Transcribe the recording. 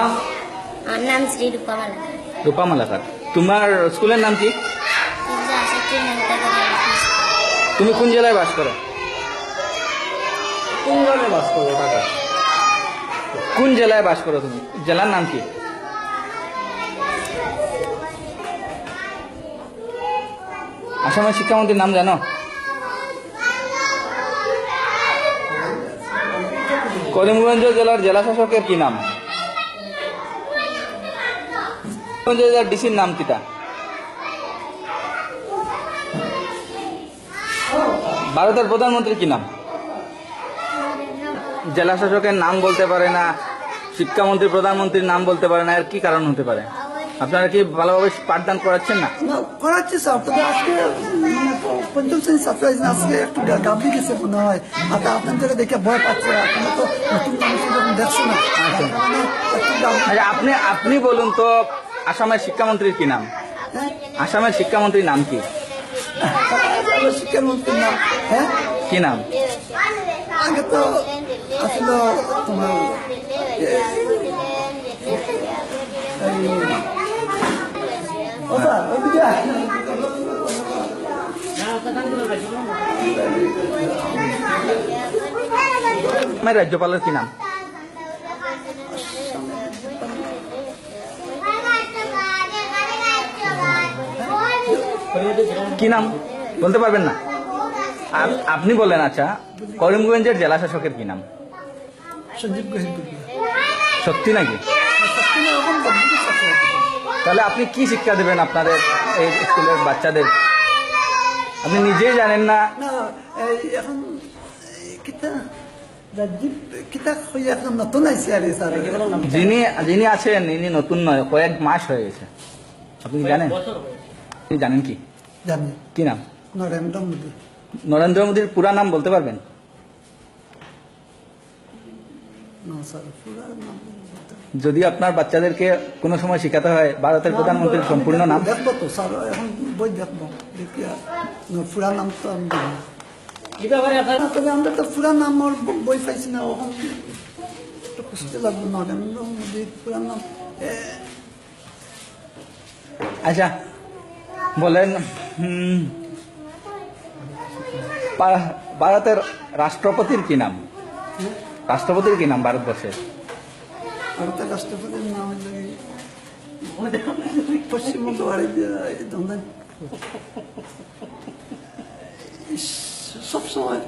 নাম? আমার নাম শ্রী রূপা মালাকার। রূপা মালাকার। তোমার স্কুলের নাম কি? তুমি কোন জেলায় বাস করো? কোন জেলায় বাস করো কাকা? কোন জেলায় বাস করো তুমি? জেলার নাম কি? আসামের শিক্ষামন্ত্রীর নাম জানো? করিমগঞ্জ জেলার জেলা শাসকের কি নাম? করিমগঞ্জ জেলার ডিসির নাম কিটা? ভারতের প্রধানমন্ত্রীর কি নাম? জেলা শাসকের নাম বলতে পারে না, শিক্ষামন্ত্রী প্রধানমন্ত্রীর নাম বলতে পারে না, এর কি কারণ হতে পারে? আপনারা কি ভালোভাবে পাঠদান করাচ্ছেন না? করাচ্ছি স্যার, তবে আজকে মানে পঞ্চম শ্রেণীর ছাত্র আজকে একটু গাবলি গেছে মনে হয়। আর আপনাদের দেখে ভয় পাচ্ছে, আপনারা তো নতুন মানুষের যখন দেখছো না। আচ্ছা, আপনি বলুন তো, আসামের শিক্ষামন্ত্রীর কি নাম? আসামের শিক্ষামন্ত্রীর নাম কি? শিক্ষামন্ত্রীর নাম হ্যাঁ কি নাম? আগে তো আসলে তোমার রাজ্যপালের কি নাম? কি নাম বলতে পারবেন না? আপনি বলেন। আচ্ছা, করিমগঞ্জের জেলা শাসকের কি নাম? সঞ্জীব গোহিল। সত্যি নাকি? তাহলে আপনি কি শিক্ষা দেবেন আপনাদের এই স্কুলের বাচ্চাদের? আপনি নিজেই জানেন না। এখন নতুন আইসি আর যিনি আছেন ইনি নতুন নয়, কয়েক মাস হয়ে গেছে। আপনি জানেন? আপনি জানেন কি? জানি। কি নাম? নরেন্দ্র মোদী। নরেন্দ্র মোদীর পুরা নাম বলতে পারবেন? যদি আপনার বাচ্চাদেরকে কোনো সময় শেখাতে হয় ভারতের প্রধানমন্ত্রীর সম্পূর্ণ নাম? দেখবো তো স্যার, এখন বই দেখবো, পুরা নাম তো আমি দেখবো। তবে আমরা তো পুরা নাম বই পাইছি না, এখন একটু খুঁজতে লাগবে। নরেন্দ্র মোদীর পুরা নাম। আচ্ছা বলেন, ভারতের রাষ্ট্রপতির কি নাম? রাষ্ট্রপতির কি নাম ভারতবর্ষের? ভারতের রাষ্ট্রপতির নাম পশ্চিমবঙ্গ সবসময়